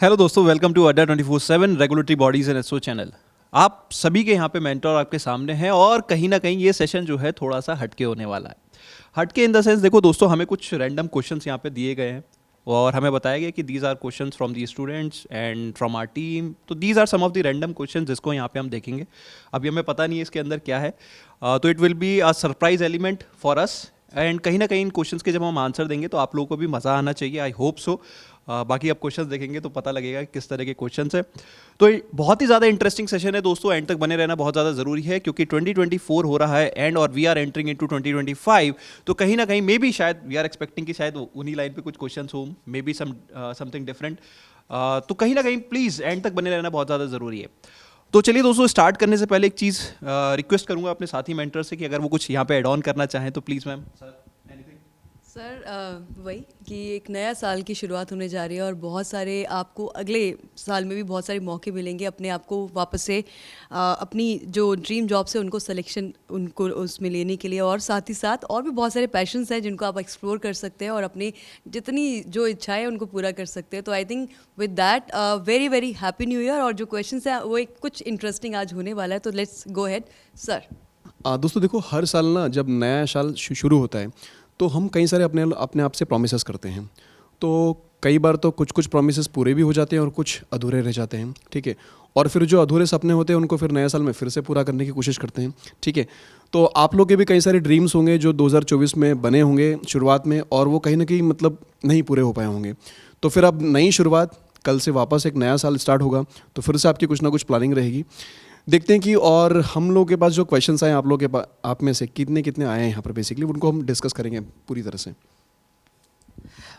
Hello दोस्तों, welcome to Adda 24/7 regulatory bodies and SO channel. आप सभी के यहाँ पे मेंटोर आपके सामने हैं और कहीं ना कहीं ये सेशन जो है थोड़ा सा हटके होने वाला है। हटके इन द सेंस, देखो दोस्तों, हमें कुछ रैंडम क्वेश्चंस यहाँ पे दिए गए हैं और हमें बताया गया कि these are questions from the students and from our team. तो these are some of the random questions जिसको यहाँ पे हम देखेंगे। अभी हमें पता नहीं है इसके अंदर क्या है, तो it will be a surprise element for us. And कहीं ना कहीं इन क्वेश्चंस के जब हम आंसर देंगे तो आप लोगों को भी मज़ा आना चाहिए, आई होप सो। बाकी आप क्वेश्चंस देखेंगे तो पता लगेगा कि किस तरह के क्वेश्चंस हैं। तो ये बहुत ही ज़्यादा इंटरेस्टिंग सेशन है दोस्तों, एंड तक बने रहना बहुत ज़्यादा ज़रूरी है क्योंकि 2024 हो रहा है एंड और वी आर एंटरिंग इनटू 2025। तो कहीं ना कहीं मे बी शायद वी आर एक्सपेक्टिंग कि शायद उन्हीं लाइन पे कुछ क्वेश्चंस हो, मे बी समथिंग डिफरेंट। तो कहीं ना कहीं प्लीज़ एंड तक बने रहना बहुत ज़्यादा ज़रूरी है। तो चलिए दोस्तों, स्टार्ट करने से पहले एक चीज़ रिक्वेस्ट करूंगा अपने साथी मेंटर से कि अगर वो कुछ यहाँ पे ऐड ऑन करना चाहें तो प्लीज़ मैम। सर वही कि एक नया साल की शुरुआत होने जा रही है और बहुत सारे आपको अगले साल में भी बहुत सारे मौके मिलेंगे अपने आप को वापस से अपनी जो ड्रीम जॉब से उनको सिलेक्शन उनको उसमें लेने के लिए, और साथ ही साथ और भी बहुत सारे पैशंस हैं जिनको आप एक्सप्लोर कर सकते हैं और अपनी जितनी जो इच्छाएं हैं उनको पूरा कर सकते हैं। तो I think with that very very happy new year. और जो क्वेश्चन है वो एक कुछ इंटरेस्टिंग आज होने वाला है, तो लेट्स गो हेड सर। दोस्तों देखो, हर साल ना जब नया साल शुरू होता है तो हम कई सारे अपने अपने आप से प्रोमिसेस करते हैं। तो कई बार तो कुछ कुछ प्रोमिसेस पूरे भी हो जाते हैं और कुछ अधूरे रह जाते हैं, ठीक है। और फिर जो अधूरे सपने होते हैं उनको फिर नए साल में फिर से पूरा करने की कोशिश करते हैं, ठीक है। तो आप लोग के भी कई सारे ड्रीम्स होंगे जो 2024 में बने होंगे शुरुआत में, और वो कहीं ना कहीं मतलब नहीं पूरे हो पाए होंगे। तो फिर अब नई शुरुआत, कल से वापस एक नया साल स्टार्ट होगा, तो फिर से आपकी कुछ ना कुछ प्लानिंग रहेगी। देखते हैं कि और हम लोग के पास जो क्वेश्चंस आए आप लोग के पास, आप में से कितने कितने आए हैं यहाँ पर, बेसिकली उनको हम डिस्कस करेंगे पूरी तरह से।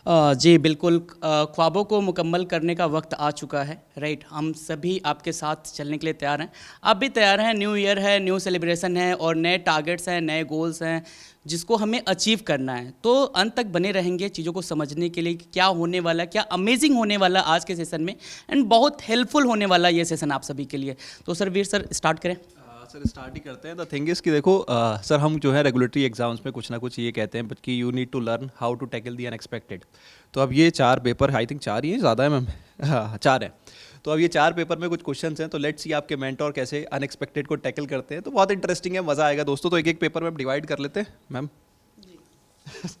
जी बिल्कुल, ख्वाबों को मुकम्मल करने का वक्त आ चुका है, राइट। हम सभी आपके साथ चलने के लिए तैयार हैं, आप भी तैयार हैं। न्यू ईयर है, न्यू सेलिब्रेशन है और नए टारगेट्स हैं, नए गोल्स हैं जिसको हमें अचीव करना है। तो अंत तक बने रहेंगे चीज़ों को समझने के लिए कि क्या होने वाला, क्या अमेजिंग होने वाला आज के सेशन में, एंड बहुत हेल्पफुल होने वाला ये सेशन आप सभी के लिए। तो सर वीर सर स्टार्ट करें। सर स्टार्ट ही करते हैं। द थिंग इज़ कि देखो सर, हम जो है रेगुलेटरी एग्जाम्स में कुछ ना कुछ ये कहते हैं कि you need to learn how to tackle the unexpected. तो अब ये 4 पेपर, आई थिंक 4 ही है, ज़्यादा है मैम, हाँ 4 है। तो अब ये 4 पेपर में कुछ क्वेश्चंस हैं, तो लेट्स सी आपके मेंटोर कैसे अनएक्सपेक्टेड को टैकल करते हैं। तो बहुत इंटरेस्टिंग है, मज़ा आएगा दोस्तों। तो एक एक पेपर में हम डिवाइड कर लेते हैं मैम।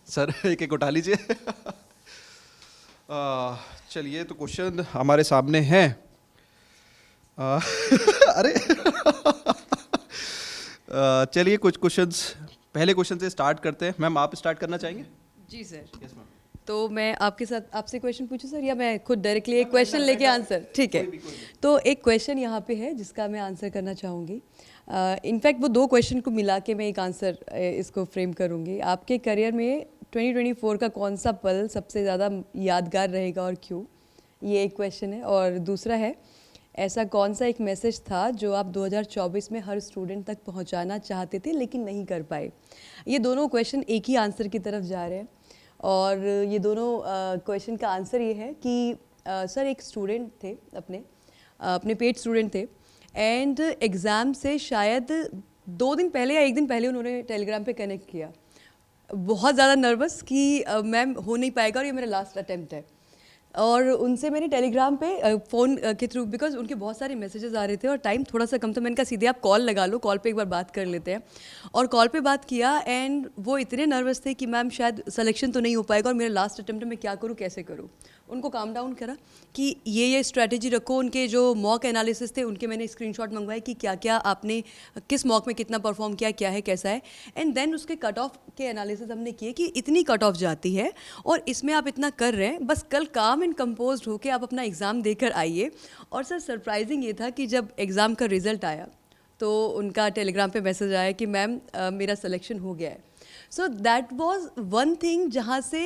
सर एक एक उठा लीजिए। चलिए, तो क्वेश्चन हमारे सामने हैं। अरे चलिए कुछ क्वेश्चंस, पहले क्वेश्चन से स्टार्ट करते हैं। मैम आप स्टार्ट करना चाहेंगे? जी सर। Yes ma'am. तो मैं आपके साथ आपसे क्वेश्चन पूछूं सर, या मैं खुद डायरेक्टली एक क्वेश्चन लेके आंसर? ठीक है। तो एक क्वेश्चन यहाँ पे है जिसका मैं आंसर करना चाहूँगी। इनफैक्ट वो 2 क्वेश्चन को मिला के मैं एक आंसर इसको फ्रेम करूँगी। आपके करियर में 2024 का कौन सा पल सबसे ज़्यादा यादगार रहेगा और क्यों? ये एक क्वेश्चन है। और दूसरा है, ऐसा कौन सा एक मैसेज था जो आप 2024 में हर स्टूडेंट तक पहुंचाना चाहते थे लेकिन नहीं कर पाए? ये दोनों क्वेश्चन एक ही आंसर की तरफ जा रहे हैं। और ये दोनों क्वेश्चन का आंसर ये है कि सर एक स्टूडेंट थे, अपने पेड स्टूडेंट थे, एंड एग्ज़ाम से शायद 2 दिन पहले या 1 दिन पहले उन्होंने टेलीग्राम पे कनेक्ट किया, बहुत ज़्यादा नर्वस कि मैम हो नहीं पाएगा और ये मेरा लास्ट अटेम्प्ट है। और उनसे मैंने टेलीग्राम पे फ़ोन के थ्रू, बिकॉज उनके बहुत सारे मैसेजेस आ रहे थे और टाइम थोड़ा सा कम था, मैंने कहा सीधे आप कॉल लगा लो, कॉल पे एक बार बात कर लेते हैं। और कॉल पे बात किया एंड वो इतने नर्वस थे कि मैम शायद सिलेक्शन तो नहीं हो पाएगा और मेरा लास्ट अटेम्प्ट है, मैं क्या करूँ, कैसे करूँ। उनको काम डाउन करा कि ये स्ट्रैटेजी रखो। उनके जो मॉक एनालिसिस थे उनके मैंने स्क्रीनशॉट मंगवाए कि क्या क्या आपने किस मॉक में कितना परफॉर्म किया, क्या है कैसा है। एंड देन उसके कट ऑफ के एनालिसिस हमने किए कि इतनी कट ऑफ जाती है और इसमें आप इतना कर रहे हैं, बस कल काम एंड कंपोज्ड होकर आप अपना एग्ज़ाम देकर आइए। और सर सरप्राइजिंग ये था कि जब एग्ज़ाम का रिज़ल्ट आया तो उनका टेलीग्राम पे मैसेज आया कि मैम मेरा सिलेक्शन हो गया है। So that was one thing जहाँ से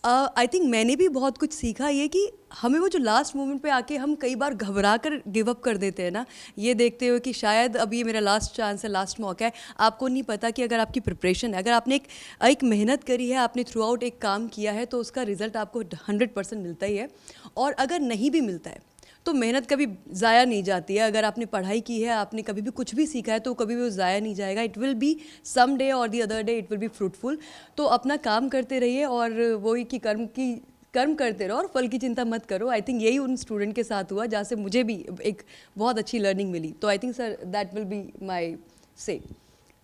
आई थिंक मैंने भी बहुत कुछ सीखा, ये कि हमें वो जो लास्ट मोमेंट पे आके हम कई बार घबरा कर गिव अप कर देते हैं ना, ये देखते हुए कि शायद अब ये मेरा लास्ट चांस है, लास्ट मौका है। आपको नहीं पता कि अगर आपकी प्रिपरेशन है, अगर आपने एक मेहनत करी है, आपने थ्रू आउट एक काम किया है, तो उसका रिज़ल्ट आपको 100% मिलता ही है। और अगर नहीं भी मिलता है तो मेहनत कभी ज़ाया नहीं जाती है। अगर आपने पढ़ाई की है, आपने कभी भी कुछ भी सीखा है, तो कभी भी वो ज़ाया नहीं जाएगा। It will be some day और the other day it will be fruitful. तो अपना काम करते रहिए और वही कि कर्म की कर्म करते रहो और फल की चिंता मत करो। आई थिंक यही उन स्टूडेंट के साथ हुआ जहाँ से मुझे भी एक बहुत अच्छी लर्निंग मिली। तो I think sir that will be my say.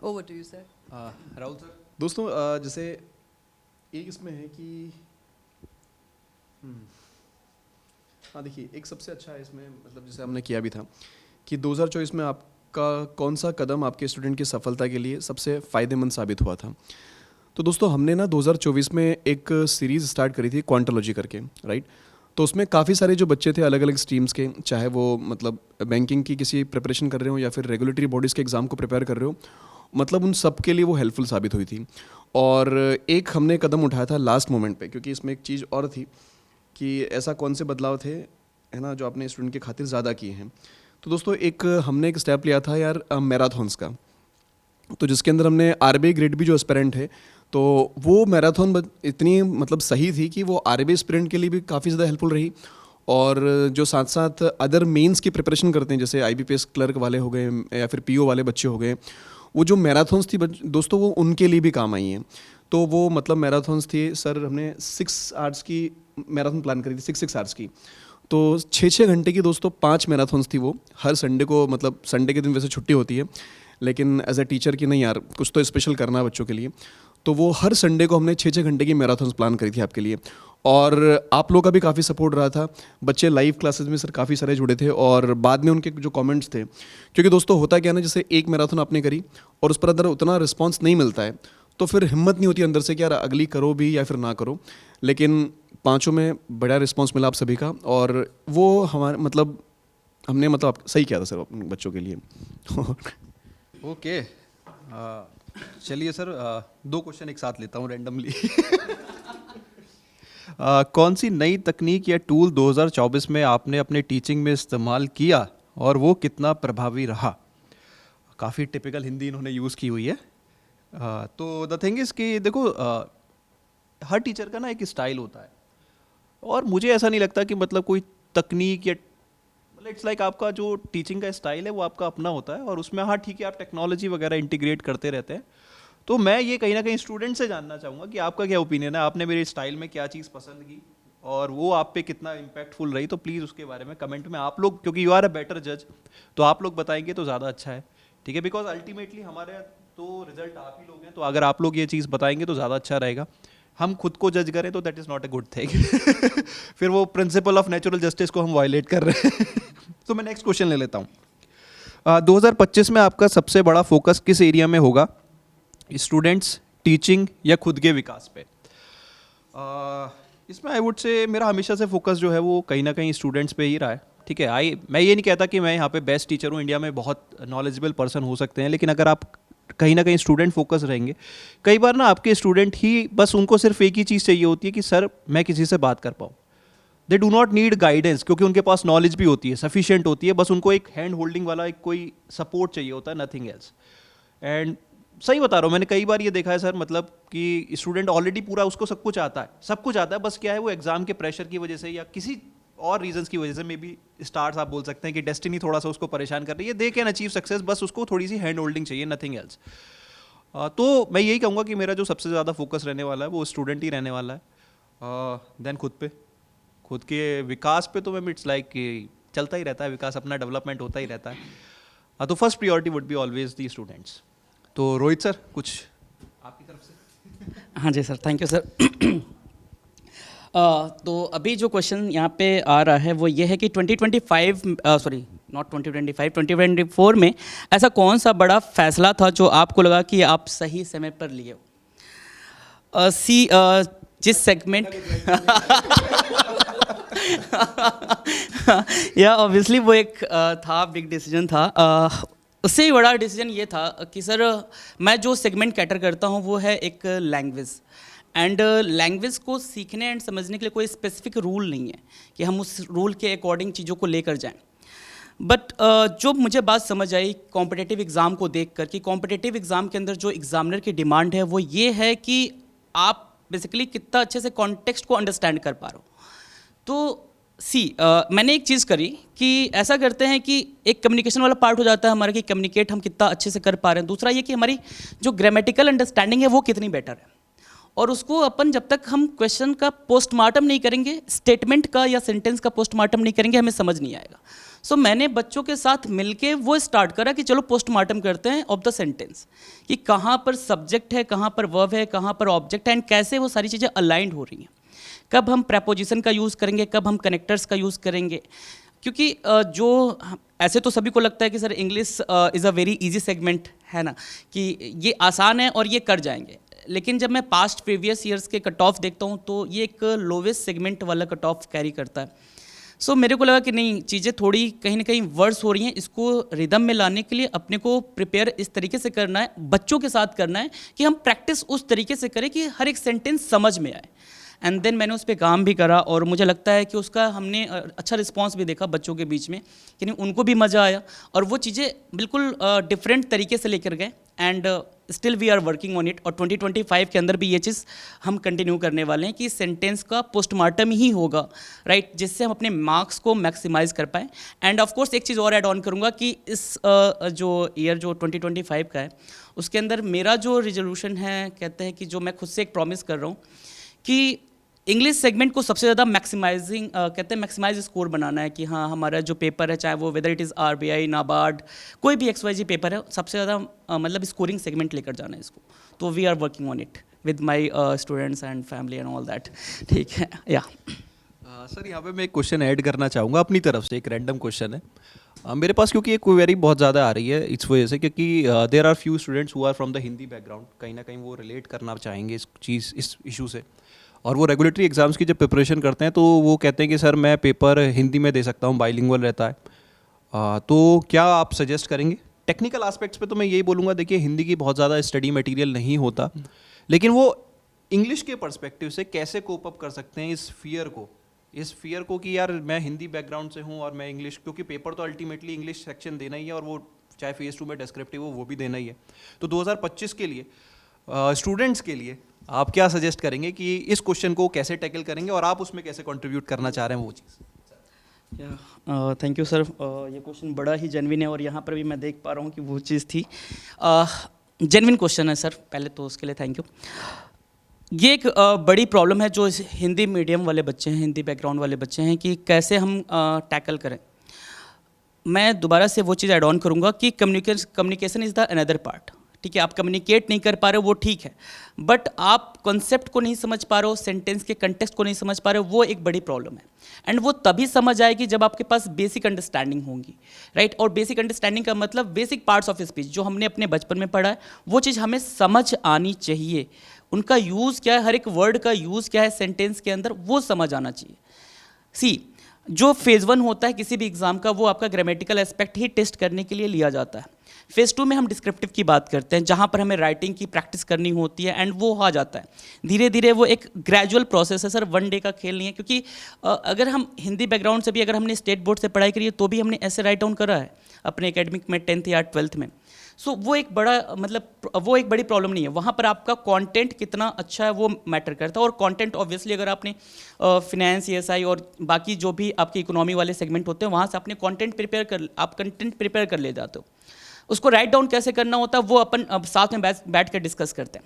Over to you sir. Rahul sir. दोस्तों जैसे एक इसमें है कि हाँ देखिए, एक सबसे अच्छा है इसमें, मतलब जैसे हमने किया भी था कि 2024 में आपका कौन सा कदम आपके स्टूडेंट की सफलता के लिए सबसे फ़ायदेमंद साबित हुआ था। तो दोस्तों हमने ना 2024 में एक सीरीज़ स्टार्ट करी थी क्वांटोलॉजी करके, राइट। तो उसमें काफ़ी सारे जो बच्चे थे अलग अलग स्ट्रीम्स के, चाहे वो मतलब बैंकिंग की किसी प्रिपरेशन कर रहे हो या फिर रेगुलेटरी बॉडीज़ के एग्ज़ाम को प्रिपेयर कर रहे हो, मतलब उन सब के लिए वो हेल्पफुल साबित हुई थी। और एक हमने कदम उठाया था लास्ट मोमेंट पे, क्योंकि इसमें एक चीज़ और थी कि ऐसा कौन से बदलाव थे, है ना, जो आपने स्टूडेंट के खातिर ज़्यादा किए हैं। तो दोस्तों हमने एक स्टेप लिया था यार मैराथन्स का, तो जिसके अंदर हमने आरबीआई ग्रेड भी जो एस्पिरेंट है, तो वो मैराथन इतनी मतलब सही थी कि वो आरबीआई एस्पिरेंट के लिए भी काफ़ी ज़्यादा हेल्पफुल रही। और जो साथ साथ अदर मेंस की प्रिपरेशन करते हैं, जैसे आईबीपीएस क्लर्क वाले हो गए या फिर पीओ वाले बच्चे हो गए, वो जो मैराथन्स थी दोस्तों वो उनके लिए भी काम आई हैं। तो वो मतलब मैराथन्स थी सर, हमने 6 आवर्स की मैराथन प्लान करी थी, 6 आवर्स की। तो 6 घंटे की दोस्तों 5 मैराथन्स थी वो, हर संडे को, मतलब संडे के दिन वैसे छुट्टी होती है, लेकिन एज ए टीचर की नहीं यार, कुछ तो स्पेशल करना है बच्चों के लिए, तो वो हर संडे को हमने 6 घंटे की मैराथन्स प्लान करी थी आपके लिए। और आप लोगों का भी काफ़ी सपोर्ट रहा था, बच्चे लाइव क्लासेस में सर काफ़ी सारे जुड़े थे, और बाद में उनके जो कमेंट्स थे, क्योंकि दोस्तों होता क्या ना, जैसे एक मैराथन आपने करी और उस पर अगर उतना रिस्पांस नहीं मिलता है तो फिर हिम्मत नहीं होती अंदर से कि यार अगली करो भी या फिर ना करो। लेकिन 5 में बड़ा रिस्पांस मिला आप सभी का, और वो हमारे मतलब हमने मतलब सही किया था सर अपने बच्चों के लिए। ओके, चलिए सर, 2 क्वेश्चन एक साथ लेता हूँ रैंडमली। कौन सी नई तकनीक या टूल 2024 में आपने अपने टीचिंग में इस्तेमाल किया और वो कितना प्रभावी रहा? काफ़ी टिपिकल हिंदी इन्होंने यूज़ की हुई है। तो द थिंग इज़ कि देखो, हर टीचर का ना एक स्टाइल होता है, और मुझे ऐसा नहीं लगता कि मतलब कोई तकनीक या मतलब इट्स लाइक आपका जो टीचिंग का स्टाइल है वो आपका अपना होता है, और उसमें हाँ ठीक है आप टेक्नोलॉजी वगैरह इंटीग्रेट करते रहते हैं। तो मैं ये कहीं ना कहीं स्टूडेंट से जानना चाहूँगा कि आपका क्या ओपिनियन है, आपने मेरे स्टाइल में क्या चीज़ पसंद की और वो आप पे कितना इम्पैक्टफुल रही। तो प्लीज़ उसके बारे में कमेंट में आप लोग, क्योंकि यू आर अ बेटर जज, तो आप लोग बताएंगे तो ज़्यादा अच्छा है, ठीक है। बिकॉज अल्टीमेटली हमारे तो रिजल्ट आप ही लोग हैं, तो अगर आप लोग ये चीज़ बताएंगे तो ज़्यादा अच्छा रहेगा। हम खुद को जज करें तो that is not a good thing. फिर वो प्रिंसिपल ऑफ नेचुरल जस्टिस को हम वायलेट कर रहे हैं। तो मैं नेक्स्ट क्वेश्चन ले लेता हूँ। 2025 में आपका सबसे बड़ा फोकस किस एरिया में होगा, स्टूडेंट्स, टीचिंग या खुद के विकास पे? इसमें आई वुड से मेरा हमेशा से फोकस जो है वो कहीं ना कहीं स्टूडेंट्स पे ही रहा है, ठीक है। मैं ये नहीं कहता कि मैं यहाँ पे बेस्ट टीचर हूँ, इंडिया में बहुत नॉलेजेबल पर्सन हो सकते हैं, लेकिन अगर आप कहीं ना कहीं स्टूडेंट फोकस रहेंगे, कई बार ना आपके स्टूडेंट ही बस उनको सिर्फ एक ही चीज़ चाहिए होती है कि सर मैं किसी से बात कर पाऊँ। They do not need guidance, क्योंकि उनके पास नॉलेज भी होती है, सफिशिएंट होती है, बस उनको एक हैंड होल्डिंग वाला एक कोई सपोर्ट चाहिए होता है, नथिंग एल्स। एंड सही बता रहा हूँ, मैंने कई बार ये देखा है सर, मतलब कि स्टूडेंट ऑलरेडी पूरा उसको सब कुछ आता है, सब कुछ आता है, बस क्या है वो एग्जाम के प्रेशर की वजह से या किसी और रीजंस की वजह से, मे बी स्टार्स आप बोल सकते हैं कि डेस्टिनी थोड़ा सा उसको परेशान कर रही है, दे कैन अचीव सक्सेस, बस उसको थोड़ी सी हैंड होल्डिंग चाहिए, नथिंग एल्स। तो मैं यही कहूँगा कि मेरा जो सबसे ज़्यादा फोकस रहने वाला है वो स्टूडेंट ही रहने वाला है। देन खुद के विकास पे तो मैं इट्स लाइक कि चलता ही रहता है विकास, अपना डेवलपमेंट होता ही रहता है। तो first priority would be always the students. तो रोहित सर कुछ आपकी तरफ से? हाँ जी सर, थैंक यू सर। तो अभी जो क्वेश्चन यहाँ पे आ रहा है वो ये है कि 2024 में ऐसा कौन सा बड़ा फैसला था जो आपको लगा कि आप सही समय पर लिए हो? जिस सेगमेंट या ऑब्वियसली वो एक था, बिग डिसीजन था। उससे भी बड़ा डिसीजन ये था कि सर मैं जो सेगमेंट कैटर करता हूँ वो है एक लैंग्वेज, एंड लैंग्वेज को सीखने एंड समझने के लिए कोई स्पेसिफिक रूल नहीं है कि हम उस रूल के अकॉर्डिंग चीज़ों को लेकर जाएं। बट जो मुझे बात समझ आई कॉम्पिटिटिव एग्ज़ाम को देख कर कि कॉम्पिटिटिव एग्ज़ाम के अंदर जो एग्ज़ामिनर की डिमांड है वो ये है कि आप बेसिकली कितना अच्छे से कॉन्टेक्स्ट को अंडरस्टैंड कर पा रहे हो। तो मैंने एक चीज़ करी कि ऐसा करते हैं कि एक कम्युनिकेशन वाला पार्ट हो जाता है हमारा कि कम्युनिकेट हम कितना अच्छे से कर पा रहे हैं, दूसरा ये कि हमारी जो ग्रामेटिकल अंडरस्टैंडिंग है वो कितनी बेटर है, और उसको अपन जब तक हम क्वेश्चन का पोस्टमार्टम नहीं करेंगे, स्टेटमेंट का या सेंटेंस का पोस्टमार्टम नहीं करेंगे, हमें समझ नहीं आएगा। सो मैंने बच्चों के साथ मिलके वो स्टार्ट करा कि चलो पोस्टमार्टम करते हैं ऑफ द सेंटेंस, कि कहाँ पर सब्जेक्ट है, कहाँ पर वर्ब है, कहाँ पर ऑब्जेक्ट है, एंड कैसे वो सारी चीज़ें अलाइंड हो रही हैं। कब हम प्रेपोजिशन का यूज़ करेंगे, कब हम कनेक्टर्स का यूज़ करेंगे, क्योंकि ऐसे तो सभी को लगता है कि sir English is a very easy segment, है ना, कि ये आसान है और ये कर जाएंगे। लेकिन जब मैं पास्ट प्रीवियस ईयर्स के कट ऑफ देखता हूँ तो ये एक लोवेस्ट सेगमेंट वाला कट ऑफ कैरी करता है। सो मेरे को लगा कि नहीं, चीज़ें थोड़ी कहीं ना कहीं वर्स हो रही हैं। इसको रिदम में लाने के लिए अपने को प्रिपेयर इस तरीके से करना है, बच्चों के साथ करना है कि हम प्रैक्टिस उस तरीके से करें कि हर एक सेंटेंस समझ में आए। एंड देन मैंने उस पर काम भी करा और मुझे लगता है कि उसका हमने अच्छा रिस्पांस भी देखा बच्चों के बीच में, कि नहीं उनको भी मज़ा आया और वो चीज़ें बिल्कुल डिफरेंट तरीके से लेकर गए। And still we are working on it, और 2025 के अंदर भी ये चीज़ हम कंटिन्यू करने वाले हैं कि सेंटेंस का पोस्टमार्टम ही होगा, राइट, जिससे हम अपने मार्क्स को मैक्सिमाइज कर पाएँ। एंड ऑफ कोर्स एक चीज़ और ऐड ऑन करूँगा कि इस जो ईयर जो 2025 का है उसके अंदर मेरा जो रिजोल्यूशन है, कहते हैं कि जो मैं खुद से एक प्रॉमिस कर रहा हूँ कि इंग्लिश सेगमेंट को सबसे ज़्यादा मैक्सिमाइजिंग, कहते हैं मैक्सिमाइज स्कोर बनाना है, कि हाँ हमारा जो पेपर है, चाहे वो weather it is RBI, NABARD, कोई भी XYZ पेपर है, सबसे ज़्यादा मतलब स्कोरिंग सेगमेंट लेकर जाना है इसको। तो we are working on it with my students and family and all that. ठीक है, या सर यहाँ पे मैं एक क्वेश्चन ऐड करना चाहूँगा अपनी तरफ से, एक रैंडम क्वेश्चन है मेरे पास, क्योंकि ये क्वेरी बहुत ज़्यादा आ रही है इस वजह से, क्योंकि there are few students who are from the Hindi background, कहीं ना कहीं वो रिलेट करना चाहेंगे इस इशू से, और वो रेगुलेटरी एग्ज़ाम्स की जब प्रिपरेशन करते हैं तो वो कहते हैं कि सर मैं पेपर हिंदी में दे सकता हूँ, बाइलिंगुअल रहता है, तो क्या आप सजेस्ट करेंगे? टेक्निकल एस्पेक्ट्स पे तो मैं यही बोलूँगा, देखिए हिंदी की बहुत ज़्यादा स्टडी मटेरियल नहीं होता, लेकिन वो इंग्लिश के पर्सपेक्टिव से कैसे कोप अप कर सकते हैं इस फियर को कि यार मैं हिंदी बैकग्राउंड से हूँ और मैं इंग्लिश, क्योंकि पेपर तो अल्टीमेटली इंग्लिश सेक्शन देना ही है और वो चाहे फेज़ 2 में डिस्क्रिप्टिव हो वो भी देना ही है। तो 2025 के लिए स्टूडेंट्स के लिए आप क्या सजेस्ट करेंगे कि इस क्वेश्चन को कैसे टैकल करेंगे और आप उसमें कैसे कंट्रीब्यूट करना चाह रहे हैं वो चीज़? थैंक यू सर, ये क्वेश्चन बड़ा ही जेन्युइन है और यहाँ पर भी मैं देख पा रहा हूँ कि वो चीज़ थी, जेन्युइन क्वेश्चन है सर, पहले तो उसके लिए थैंक यू। ये एक बड़ी प्रॉब्लम है जो हिंदी मीडियम वाले बच्चे हैं, हिंदी बैकग्राउंड वाले बच्चे हैं, कि कैसे हम टैकल करें। मैं दोबारा से वो चीज़ ऐड ऑन करूँगा कि communication is the another part. ठीक है, आप कम्युनिकेट नहीं कर पा रहे हो वो ठीक है, बट आप कॉन्सेप्ट को नहीं समझ पा रहे हो, सेंटेंस के कंटेक्स्ट को नहीं समझ पा रहे हो, वो एक बड़ी प्रॉब्लम है। एंड वो तभी समझ आएगी जब आपके पास बेसिक अंडरस्टैंडिंग होगी, राइट। और बेसिक अंडरस्टैंडिंग का मतलब बेसिक पार्ट्स ऑफ स्पीच जो हमने अपने बचपन में पढ़ा है, वो चीज़ हमें समझ आनी चाहिए। उनका यूज़ क्या है, हर एक वर्ड का यूज़ क्या है सेंटेंस के अंदर, वो समझ आना चाहिए। जो फेज़ 1 होता है किसी भी एग्ज़ाम का, वो आपका ग्रामेटिकल एस्पेक्ट ही टेस्ट करने के लिए लिया जाता है। फेज़ 2 में हम डिस्क्रिप्टिव की बात करते हैं, जहाँ पर हमें राइटिंग की प्रैक्टिस करनी होती है, एंड वो आ जाता है धीरे धीरे। वो एक ग्रेजुअल प्रोसेस है सर, वन डे का खेल नहीं है। क्योंकि अगर हम हिंदी बैकग्राउंड से भी, अगर हमने स्टेट बोर्ड से पढ़ाई करी है तो भी हमने ऐसे राइट डाउन करा है अपने एकेडमिक में 10th या 12th में। सो वो एक बड़ा मतलब वो एक बड़ी प्रॉब्लम नहीं है। वहाँ पर आपका कंटेंट कितना अच्छा है वो मैटर करता है, और कंटेंट ऑब्वियसली अगर आपने फिनेंस, ESI और बाकी जो भी आपकी इकोनॉमी वाले सेगमेंट होते हैं, वहाँ से अपने कंटेंट प्रिपेयर कर ले जाते हो। उसको राइट डाउन कैसे करना होता है वो अपन अब साथ में बैठ कर डिस्कस करते हैं।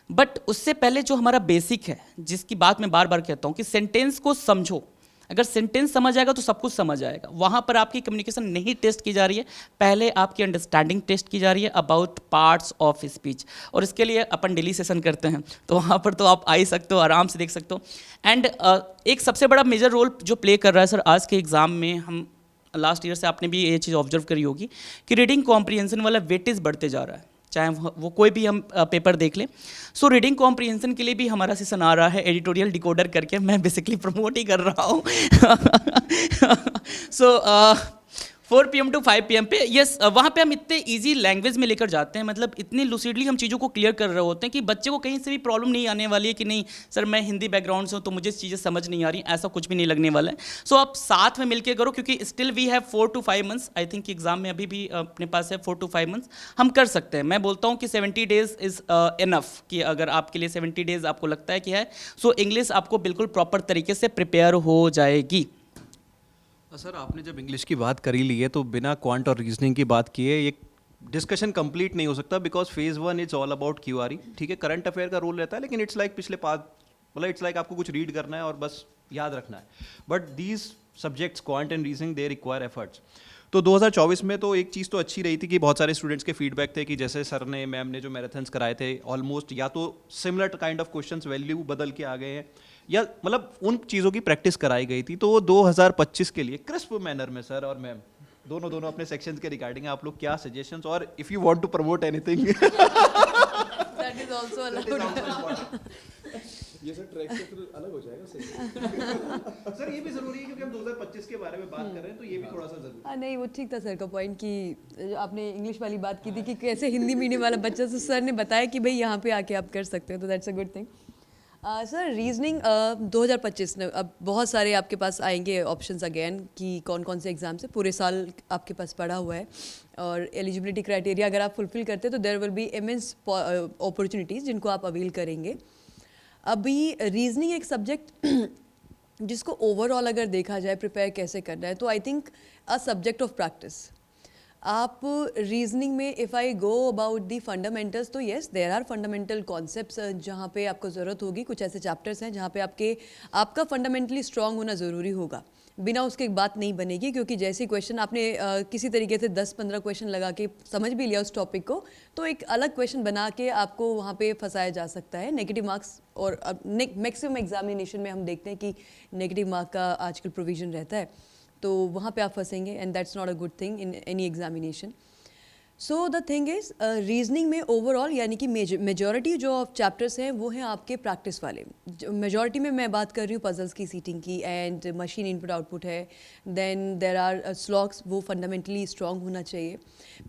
बट उससे पहले जो हमारा बेसिक है, जिसकी बात मैं बार बार कहता हूँ कि सेंटेंस को समझो। अगर सेंटेंस समझ आएगा तो सब कुछ समझ आएगा। वहाँ पर आपकी कम्युनिकेशन नहीं टेस्ट की जा रही है, पहले आपकी अंडरस्टैंडिंग टेस्ट की जा रही है अबाउट पार्ट्स ऑफ स्पीच। और इसके लिए अपन डेली सेशन करते हैं, तो वहाँ पर तो आप आ ही सकते हो, आराम से देख सकते हो। एंड एक सबसे बड़ा मेजर रोल जो प्ले कर रहा है सर आज के एग्ज़ाम में, हम लास्ट ईयर से आपने भी ये चीज़ ऑब्जर्व करी होगी कि रीडिंग कॉम्प्रिहेंशन वाला वेटेज बढ़ते जा रहा है, चाहे वो कोई भी हम पेपर देख लें। सो रीडिंग कॉम्प्रिहेंशन के लिए भी हमारा सेशन आ रहा है, एडिटोरियल डिकोडर करके, मैं बेसिकली प्रमोट ही कर रहा हूँ। सो 4 PM to 5 PM पे यस, वहाँ पे हम इतने इजी लैंग्वेज में लेकर जाते हैं, मतलब इतनी लूसिडली हम चीज़ों को क्लियर कर रहे होते हैं कि बच्चे को कहीं से भी प्रॉब्लम नहीं आने वाली है कि नहीं सर मैं हिंदी बैकग्राउंड से हूँ तो मुझे चीज़ें समझ नहीं आ रही, ऐसा कुछ भी नहीं लगने वाला है। सो आप साथ में मिलकर करो, क्योंकि still we have 4 to 5 months। I think exam में अभी भी अपने पास है 4 to 5 months, हम कर सकते हैं। मैं बोलता हूँ कि 70 days इज़ इनफ, कि अगर आपके लिए 70 days आपको लगता है कि है, सो इंग्लिश आपको बिल्कुल प्रॉपर तरीके से प्रिपेयर हो जाएगी। सर आपने जब इंग्लिश की बात करी ली है तो बिना क्वांट और रीजनिंग की बात की है, एक डिस्कशन कंप्लीट नहीं हो सकता because phase 1 is all about QRE, ठीक है, करंट अफेयर का रोल रहता है, लेकिन इट्स लाइक पिछले 5, मतलब इट्स लाइक आपको कुछ रीड करना है और बस याद रखना है, but these subjects quant and reasoning they require efforts. तो 2024 में तो एक चीज़ तो अच्छी रही थी कि बहुत सारे स्टूडेंट्स के फीडबैक थे कि जैसे सर ने मैम ने जो मैराथन्स कराए थे ऑलमोस्ट या तो similar kind of questions value बदल के आ गए हैं या मतलब उन चीज़ों की प्रैक्टिस कराई गई थी। तो 2025 के लिए क्रिस्प मैनर में सर और मैम दोनों अपने सेक्शंस के रिगार्डिंग आप लोग क्या सजेशंस, और if you want to promote anything that is also allowed. ये सर ट्रैक से फिर अलग हो जाएगा सही। सर ये भी जरूरी है क्योंकि हम 2025 के बारे में बात कर रहे हैं, तो ये भी थोड़ा सा जरूरी हाँ नहीं, वो ठीक था सर का पॉइंट कि आपने इंग्लिश वाली बात की थी कि कैसे हिंदी मीडियम वाला बच्चा, तो सर ने बताया कि भाई यहाँ पे आके आप कर सकते हो, तो that's a good thing. Sir reasoning 2025 में अब बहुत सारे आपके पास आएंगे ऑप्शंस अगेन कि कौन कौन से एग्जाम्स है, पूरे साल आपके पास पड़ा हुआ है और एलिजिबिलिटी क्राइटेरिया अगर आप फुलफिल करते हैं तो there will be immense opportunities जिनको आप अवील करेंगे। अभी रीजनिंग एक सब्जेक्ट जिसको ओवरऑल अगर देखा जाए प्रिपेयर कैसे करना है, तो I think a subject of practice. आप रीजनिंग में if I go about the fundamentals, तो yes there are fundamental concepts जहाँ पे आपको ज़रूरत होगी, कुछ ऐसे चैप्टर्स हैं जहाँ पे आपका फंडामेंटली स्ट्रांग होना ज़रूरी होगा, बिना उसके एक बात नहीं बनेगी, क्योंकि जैसे क्वेश्चन आपने किसी तरीके से 10-15 क्वेश्चन लगा के समझ भी लिया उस टॉपिक को, तो एक अलग क्वेश्चन बना के आपको वहाँ पे फंसाया जा सकता है, नेगेटिव मार्क्स। और मैक्सिमम एग्जामिनेशन में हम देखते हैं कि नेगेटिव मार्क का आजकल प्रोविज़न रहता है, तो वहाँ पे आप फंसेंगे and that's not a good thing in any examination. So the thing is reasoning में ओवरऑल यानी कि मेजॉरिटी जो चैप्टर्स हैं वो हैं आपके प्रैक्टिस वाले। मेजॉरिटी में मैं बात कर रही हूँ पजल्स की सीटिंग की, एंड मशीन इनपुट आउटपुट है, देन देर आर स्लॉक्स, वो फंडामेंटली स्ट्रॉन्ग होना चाहिए।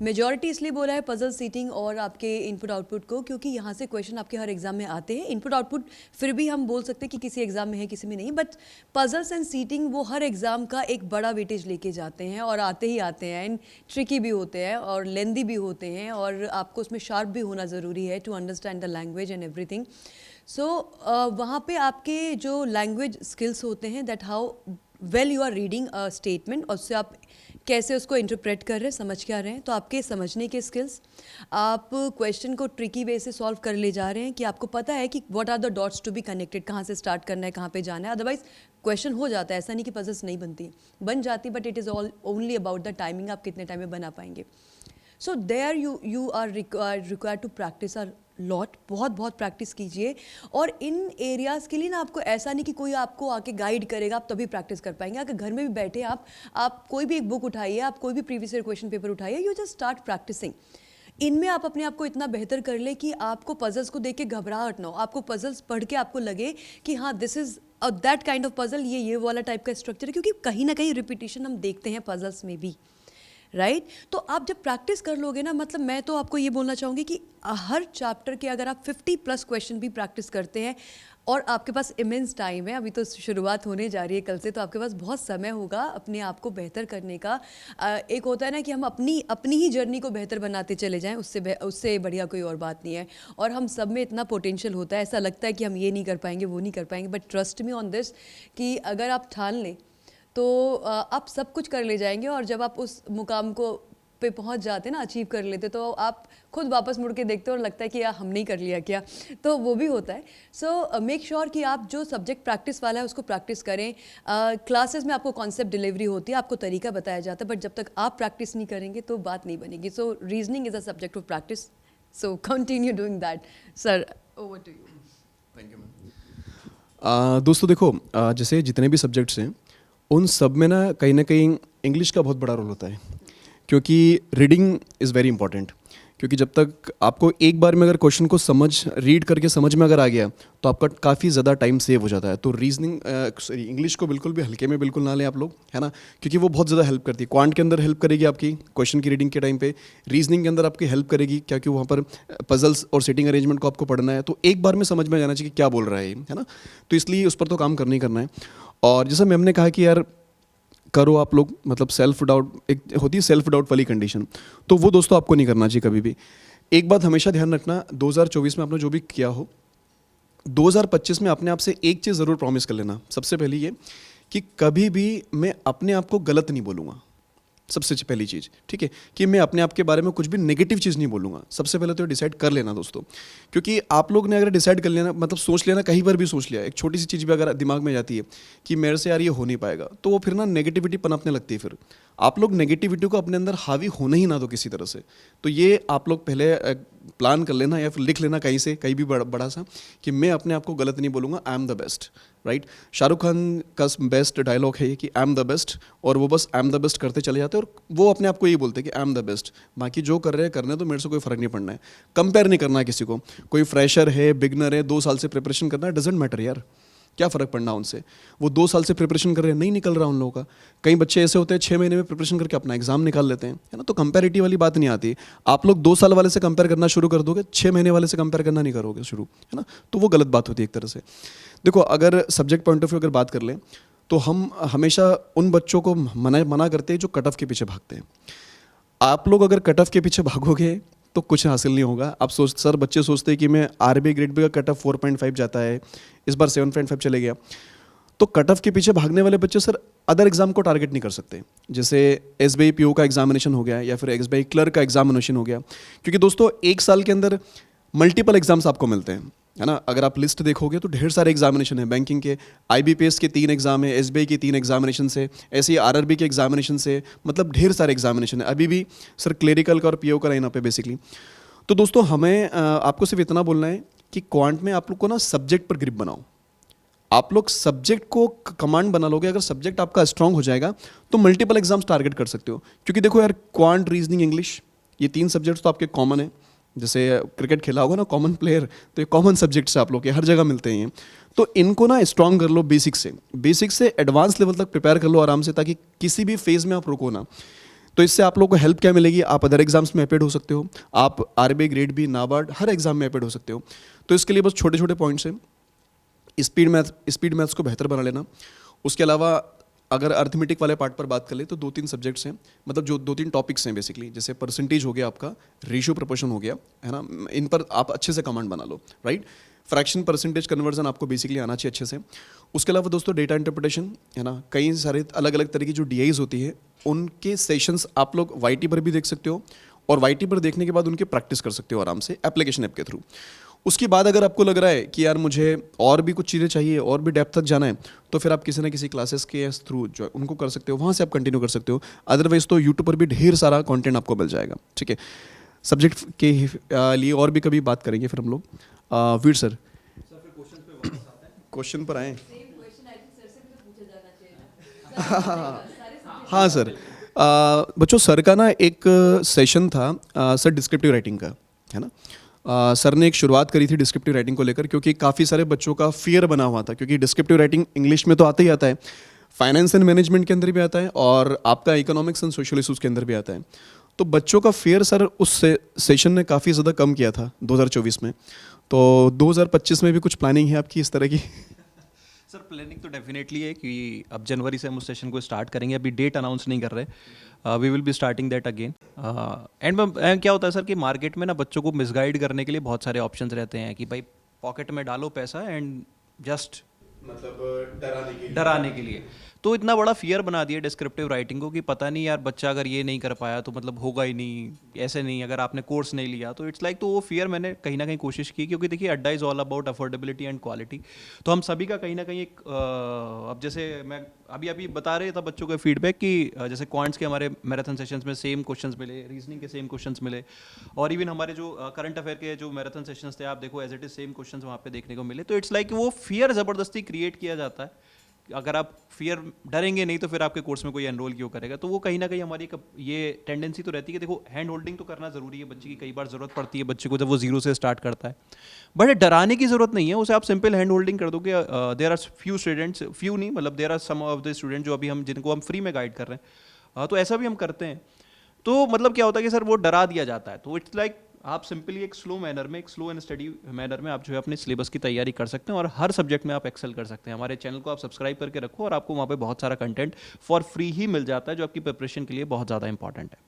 मेजॉरिटी इसलिए बोला है पजल सीटिंग और आपके इनपुट आउटपुट को, क्योंकि यहाँ से क्वेश्चन आपके हर एग्जाम में आते हैं। इनपुट आउटपुट फिर भी हम बोल सकते हैं कि किसी एग्जाम में है किसी में नहीं, बट पजल्स एंड सीटिंग वो हर एग्जाम का एक बड़ा वेटेज लेके जाते हैं और आते ही आते हैं, एंड ट्रिकी भी होते हैं और लेंदी भी होते हैं, और आपको उसमें शार्प भी होना ज़रूरी है to understand the language and everything. So वहाँ पे आपके जो लैंग्वेज स्किल्स होते हैं, that how well you are reading a statement, और उससे आप कैसे उसको इंटरप्रेट कर रहे हैं, समझ क्या रहे हैं, तो आपके समझने के स्किल्स, आप क्वेश्चन को ट्रिकी वे से सॉल्व कर ले जा रहे हैं कि आपको पता है कि what are the dots to be connected, कहाँ से स्टार्ट करना है, कहाँ पे जाना है। अदरवाइज क्वेश्चन हो जाता है, ऐसा नहीं कि पजल्स नहीं बनती, बन जाती, but it is all only about the timing, आप कितने टाइम में बना पाएंगे। So there you are required to practise a lot, बहुत प्रैक्टिस कीजिए। और इन एरियाज़ के लिए ना आपको ऐसा नहीं कि कोई आपको आके गाइड करेगा आप तभी प्रैक्टिस कर पाएंगे। अगर घर में भी बैठे आप कोई भी एक बुक उठाइए, आप कोई भी प्रीवियस ईयर क्वेश्चन पेपर उठाइए, यू जस्ट स्टार्ट प्रैक्टिसिंग। इनमें आप अपने आप को इतना बेहतर कर ले कि आपको पजल्स को देख के घबराहट ना हो, आपको पजल्स पढ़ के आपको लगे कि हाँ this is that kind of puzzle, ये वाला टाइप का स्ट्रक्चर है, क्योंकि कहीं ना कहीं रिपीटिशन हम देखते हैं पजल्स में भी, राइट तो आप जब प्रैक्टिस कर लोगे ना, मतलब मैं तो आपको ये बोलना चाहूँगी कि हर चैप्टर के अगर आप 50+ क्वेश्चन भी प्रैक्टिस करते हैं, और आपके पास इमेंस टाइम है, अभी तो शुरुआत होने जा रही है कल से, तो आपके पास बहुत समय होगा अपने आप को बेहतर करने का। एक होता है ना कि हम अपनी ही जर्नी को बेहतर बनाते चले जाएं, उससे बढ़िया कोई और बात नहीं है। और हम सब में इतना पोटेंशियल होता है, ऐसा लगता है कि हम ये नहीं कर पाएंगे, वो नहीं कर पाएंगे, but trust me on this कि अगर आप ठान लें तो आप सब कुछ कर ले जाएंगे, और जब आप उस मुकाम को पे पहुंच जाते ना, अचीव कर लेते, तो आप खुद वापस मुड़ के देखते हो और लगता है कि यार हम नहीं कर लिया क्या, तो वो भी होता है। सो मेक श्योर कि आप जो सब्जेक्ट प्रैक्टिस वाला है उसको प्रैक्टिस करें। क्लासेस में आपको कॉन्सेप्ट डिलीवरी होती है, आपको तरीका बताया जाता है, बट जब तक आप प्रैक्टिस नहीं करेंगे तो बात नहीं बनेगी। So reasoning is a subject of practice, so continue doing that. Sir over to you. Thank you ma'am. दोस्तों देखो, जैसे जितने भी सब्जेक्ट्स हैं उन सब में ना कहीं इंग्लिश का बहुत बड़ा रोल होता है, क्योंकि रीडिंग इज़ वेरी इंपॉर्टेंट। क्योंकि जब तक आपको एक बार में अगर क्वेश्चन को रीड करके समझ में अगर आ गया तो आपका काफ़ी ज़्यादा टाइम सेव हो जाता है। तो इंग्लिश को बिल्कुल भी हल्के में बिल्कुल ना लें आप लोग, है ना, क्योंकि वो बहुत ज़्यादा हेल्प करती है। क्वांट के अंदर हेल्प करेगी आपकी क्वेश्चन की रीडिंग के टाइम पे, रीजनिंग के अंदर आपकी हेल्प करेगी, क्योंकि वहाँ पर पजल्स और सिटिंग अरेंजमेंट को आपको पढ़ना है, तो एक बार में समझ में जाना चाहिए कि क्या बोल रहा है ना। तो इसलिए उस पर तो काम करना ही करना है। और जैसा मैम ने कहा कि यार करो आप लोग, मतलब सेल्फ डाउट, एक होती है सेल्फ डाउट वाली कंडीशन, तो वो दोस्तों आपको नहीं करना चाहिए कभी भी। एक बात हमेशा ध्यान रखना, 2024 में आपने जो भी किया हो, 2025 में अपने आप से एक चीज़ ज़रूर प्रॉमिस कर लेना। सबसे पहले ये कि कभी भी मैं अपने आप को गलत नहीं बोलूँगा, सबसे पहली चीज़, ठीक है, कि मैं अपने आप के बारे में कुछ भी नेगेटिव चीज़ नहीं बोलूँगा। सबसे पहले तो डिसाइड कर लेना दोस्तों, क्योंकि आप लोग ने अगर डिसाइड कर लेना, मतलब सोच लेना, कहीं पर भी सोच लिया, एक छोटी सी चीज़ भी अगर दिमाग में जाती है कि मेरे से यार ये हो नहीं पाएगा, तो वो फिर ना नेगेटिविटी पनपने लगती है। फिर आप लोग नेगेटिविटी को अपने अंदर हावी होने ही ना दो किसी तरह से। तो ये आप लोग पहले प्लान कर लेना या फिर लिख लेना कहीं से, कहीं भी बड़ा सा, कि मैं अपने आप को गलत नहीं बोलूँगा, I am the best, right. Shahrukh Khan का बेस्ट डायलॉग है ये कि आई एम द बेस्ट, और वो बस आई एम द बेस्ट करते चले जाते हैं, और वो अपने आप को यही बोलते हैं कि आई एम द बेस्ट, बाकी जो कर रहे हैं करने तो, मेरे से कोई फ़र्क नहीं पड़ना है। कंपेयर नहीं करना है किसी को, कोई फ्रेशर है, बिगनर है, 2 साल से प्रिपरेशन करना है, डजेंट मैटर यार, क्या फ़र्क पड़ना उनसे। वो 2 साल से प्रिपरेशन कर रहे हैं, नहीं निकल रहा उन लोगों का। कई बच्चे ऐसे होते हैं 6 महीने में प्रिपरेशन करके अपना एग्जाम निकाल लेते हैं, है ना। तो कंपैरिटिव वाली बात नहीं आती। आप लोग 2 साल वाले से कंपेयर करना शुरू कर दोगे, 6 महीने वाले से कंपेयर करना नहीं करोगे शुरू, है ना, तो वो गलत बात होती है एक तरह से। देखो, अगर सब्जेक्ट पॉइंट ऑफ व्यू अगर बात कर लें, तो हम हमेशा उन बच्चों को मना करते हैं जो कट ऑफ के पीछे भागते हैं। आप लोग अगर कट ऑफ के पीछे भागोगे तो कुछ हासिल नहीं होगा। आप सर बच्चे सोचते हैं कि मैं आरबी ग्रेड बी का कट ऑफ 4.5 जाता है, इस बार 7.5 चले गया, तो कट ऑफ के पीछे भागने वाले बच्चे सर अदर एग्जाम को टारगेट नहीं कर सकते। जैसे एसबीआई पीओ का एग्जामिनेशन हो गया या फिर एसबीआई क्लर्क का एग्जामिनेशन हो गया, क्योंकि दोस्तों 1 साल के अंदर मल्टीपल एग्जाम्स आपको मिलते हैं, है ना। अगर आप लिस्ट देखोगे तो ढेर सारे एग्जामिनेशन है, बैंकिंग के, आईबीपीएस के 3 एग्जाम है, एसबीआई के 3 एग्जामिनेशन से, ऐसे ही आरआरबी के एग्जामिनेशन से, मतलब ढेर सारे एग्जामिनेशन है। अभी भी सर क्लेरिकल का और पीओ का लाइन अप है बेसिकली। तो दोस्तों हमें आपको सिर्फ इतना बोलना है कि क्वांट में आप लोग को ना सब्जेक्ट पर ग्रिप बनाओ। आप लोग सब्जेक्ट को कमांड बना लोगे, अगर सब्जेक्ट आपका स्ट्रांग हो जाएगा तो मल्टीपल एग्जाम्स टारगेट कर सकते हो। क्योंकि देखो यार, क्वांट, रीजनिंग, इंग्लिश, ये 3 सब्जेक्ट्स तो आपके कॉमन है। जैसे क्रिकेट खेला होगा ना कॉमन प्लेयर, तो ये कॉमन सब्जेक्ट्स आप लोग के हर जगह मिलते हैं। तो इनको ना स्ट्रांग कर लो बेसिक से एडवांस लेवल तक प्रिपेयर कर लो आराम से, ताकि किसी भी फेज में आप रुको ना। तो इससे आप लोग को हेल्प क्या मिलेगी, आप अदर एग्जाम्स में अपेड हो सकते हो, आप आरबीआई ग्रेड बी, नाबार्ड, हर एग्जाम में अपेड हो सकते हो। तो इसके लिए बस छोटे छोटे पॉइंट्स हैं। स्पीड मैथ्स को बेहतर बना लेना। उसके अलावा अगर अर्थमेटिक वाले पार्ट पर बात कर ले तो 2-3 सब्जेक्ट्स हैं, मतलब जो 2-3 टॉपिक्स हैं बेसिकली, जैसे परसेंटेज हो गया आपका, रेशियो प्रोपोर्शन हो गया, है ना, इन पर आप अच्छे से कमांड बना लो, राइट। फ्रैक्शन, परसेंटेज, कन्वर्जन आपको बेसिकली आना चाहिए अच्छे से। उसके अलावा दोस्तों डेटा इंटरप्रिटेशन, है ना, कई सारे अलग अलग तरह की जो डीआईज होती है उनके सेशंस आप लोग वाईटी पर भी देख सकते हो, और वाईटी पर देखने के बाद उनकी प्रैक्टिस कर सकते हो आराम से एप्लीकेशन ऐप के थ्रू। उसके बाद अगर आपको लग रहा है कि यार मुझे और भी कुछ चीज़ें चाहिए, और भी डेप्थ तक जाना है, तो फिर आप किसी ना किसी क्लासेस के थ्रू जो उनको कर सकते हो, वहाँ से आप कंटिन्यू कर सकते हो। अदरवाइज तो यूट्यूब पर भी ढेर सारा कंटेंट आपको मिल जाएगा, ठीक है। सब्जेक्ट के लिए और भी कभी बात करेंगे फिर हम लोग। वीर सर क्वेश्चन पर आए। हाँ सर, बच्चों सर का ना एक सेशन था सर डिस्क्रिप्टिव राइटिंग का, है ना। सर ने एक शुरुआत करी थी डिस्क्रिप्टिव राइटिंग को लेकर, क्योंकि काफ़ी सारे बच्चों का फियर बना हुआ था, क्योंकि डिस्क्रिप्टिव राइटिंग इंग्लिश में तो आता ही आता है, फाइनेंस एंड मैनेजमेंट के अंदर भी आता है, और आपका इकोनॉमिक्स एंड सोशल इशूज़ के अंदर भी आता है। तो बच्चों का फियर सर उस सेशन ने काफ़ी ज़्यादा कम किया था 2024 में। तो 2025 में भी कुछ प्लानिंग है आपकी इस तरह की? सर प्लानिंग तो डेफिनेटली है कि अब जनवरी से हम उस सेशन को स्टार्ट करेंगे। अभी डेट अनाउंस नहीं कर रहे, we will be starting that again. And क्या होता है सर कि मार्केट में ना बच्चों को मिसगाइड करने के लिए बहुत सारे ऑप्शंस रहते हैं कि भाई पॉकेट में डालो पैसा एंड जस्ट मतलब डराने के लिए। तो इतना बड़ा फियर बना दिया डिस्क्रिप्टिव राइटिंग को कि पता नहीं यार बच्चा अगर ये नहीं कर पाया तो मतलब होगा ही नहीं, ऐसे नहीं, अगर आपने कोर्स नहीं लिया तो इट्स लाइक तो वो फियर मैंने कहीं ना कहीं कोशिश की, क्योंकि देखिए अड्डा is all about affordability and quality. तो हम सभी का कहीं ना कहीं एक अब जैसे मैं अभी बता रहे था बच्चों को फीडबैक कि जैसे क्वांट्स के हमारे मैराथन सेशंस में सेम क्वेश्चंस मिले, रीजनिंग के सेम क्वेश्चंस मिले, और इवन हमारे जो करंट अफेयर के जो मैराथन सेशंस थे आप देखो as it is same questions वहाँ पे देखने को मिले। तो इट्स लाइक वो फियर ज़बरदस्ती क्रिएट किया जाता है। अगर आप फियर डरेंगे नहीं तो फिर आपके कोर्स में कोई एनरोल क्यों करेगा। तो वो कहीं ना कहीं हमारी ये टेंडेंसी तो रहती है कि देखो हैंड होल्डिंग तो करना ज़रूरी है, बच्चे की कई बार ज़रूरत पड़ती है बच्चे को जब वो जीरो से स्टार्ट करता है, बट डराने की ज़रूरत नहीं है उसे। आप सिंपल हैंड होल्डिंग कर दोगे। There are few students, few नहीं मतलब there are some of the student जो अभी हम जिनको हम फ्री में गाइड कर रहे हैं, तो ऐसा भी हम करते हैं। तो मतलब क्या होता है कि सर वो डरा दिया जाता है। तो इट्स लाइक आप सिंपली एक स्लो मैनर में, एक स्लो एंड स्टडी मैनर में आप जो है अपने सिलेबस की तैयारी कर सकते हैं और हर सब्जेक्ट में आप एक्सेल कर सकते हैं। हमारे चैनल को आप सब्सक्राइब करके रखो और आपको वहाँ पे बहुत सारा कंटेंट फॉर फ्री ही मिल जाता है जो आपकी प्रिपरेशन के लिए बहुत ज़्यादा इंपॉर्टेंट है।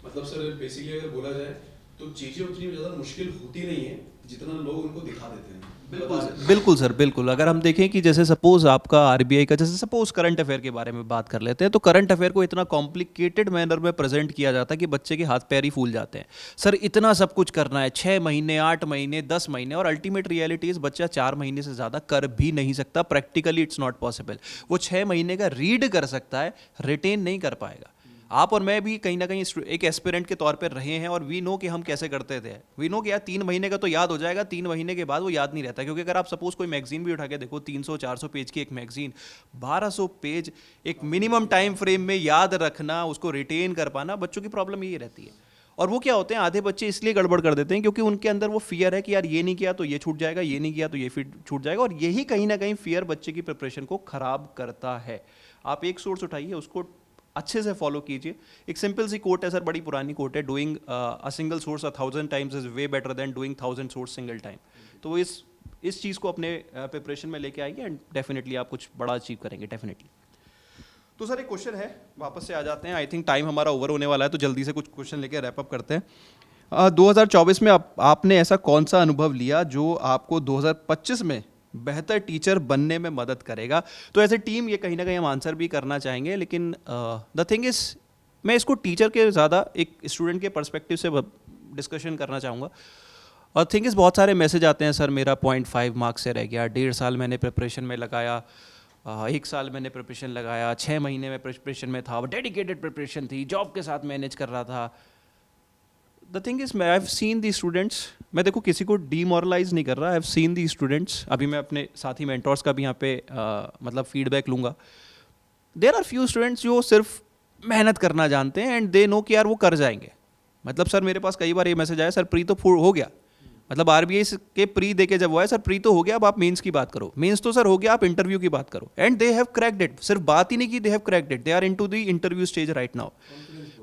मतलब सर बेसिकली अगर बोला जाए तो चीज़ें उतनी ज़्यादा मुश्किल होती नहीं है जितना लोग उनको दिखा देते हैं। बिल्कुल सर, बिल्कुल। अगर हम देखें कि जैसे सपोज आपका आरबीआई का, जैसे सपोज करंट अफेयर के बारे में बात कर लेते हैं, तो करंट अफेयर को इतना कॉम्प्लिकेटेड मैनर में प्रेजेंट किया जाता है कि बच्चे के हाथ पैर ही फूल जाते हैं। सर इतना सब कुछ करना है, 6 महीने, 8 महीने, 10 महीने, और अल्टीमेट रियलिटी इज बच्चा 4 महीने से ज़्यादा कर भी नहीं सकता। Practically it's not possible. वो 6 महीने का रीड कर सकता है, रिटेन नहीं कर पाएगा। आप और मैं भी कहीं ना कहीं एक एस्पिरेंट के तौर पर रहे हैं, और वी नो कि हम कैसे करते थे। वी नो कि यार 3 महीने का तो याद हो जाएगा, 3 महीने के बाद वो याद नहीं रहता। क्योंकि अगर आप सपोज कोई मैगजीन भी उठा के देखो, 300-400 पेज की एक मैगजीन, 1200 पेज एक मिनिमम टाइम फ्रेम में याद रखना, उसको रिटेन कर पाना, बच्चों की प्रॉब्लम यही रहती है। और वो क्या होते हैं, आधे बच्चे इसलिए गड़बड़ कर देते हैं क्योंकि उनके अंदर वो फियर है कि यार ये नहीं किया तो ये छूट जाएगा, ये नहीं किया तो ये फिर छूट जाएगा। और यही कहीं ना कहीं फियर बच्चे की प्रिपरेशन को खराब करता है। आप एक सोर्स उठाइए, उसको अच्छे से फॉलो कीजिए। एक सिंपल सी कोट है सर, बड़ी पुरानी कोट है, doing a single source 1000 times is way better than doing 1000 source single time. तो वो इस चीज़ को अपने प्रिपरेशन में लेके आइए, एंड डेफिनेटली आप कुछ बड़ा अचीव करेंगे, डेफिनेटली। तो सर एक क्वेश्चन है, वापस से आ जाते हैं। आई थिंक टाइम हमारा ओवर होने वाला है, तो जल्दी से कुछ क्वेश्चन लेके रैप अप करते हैं। 2024 में आपने ऐसा कौन सा अनुभव लिया जो आपको 2025 में बेहतर टीचर बनने में मदद करेगा? तो एज ए टीम ये कहीं ना कहीं हम आंसर भी करना चाहेंगे, लेकिन द थिंग इज मैं इसको टीचर के ज़्यादा एक स्टूडेंट के पर्सपेक्टिव से डिस्कशन करना चाहूँगा। और थिंग इज़ बहुत सारे मैसेज आते हैं, सर मेरा 0.5 मार्क्स से रह गया, 1.5 साल मैंने प्रिपरेशन में लगाया, 1 साल मैंने प्रिपरेशन लगाया, 6 महीने में प्रिपरेशन में था, डेडिकेटेड प्रिपरेशन थी, जॉब के साथ मैनेज कर रहा था। The thing is, I have seen the students, मैं देखो किसी को डीमोरलाइज नहीं कर रहा, I have seen the students. अभी मैं अपने साथी मेंटोर्स का भी यहाँ पे मतलब फीडबैक लूँगा। देयर आर फ्यू स्टूडेंट्स जो सिर्फ मेहनत करना जानते हैं, एंड दे नो कि यार वो कर जाएंगे। मतलब सर मेरे पास कई बार ये मैसेज आया, सर प्री तो हो गया, मतलब आरबीआई के प्री देके जब हुआ है, सर प्री तो हो गया, अब आप मेंस की बात करो, मेंस तो सर हो गया, आप इंटरव्यू की बात करो। And they have cracked it. सिर्फ बात ही नहीं की, they have cracked it, they are into the interview stage right now.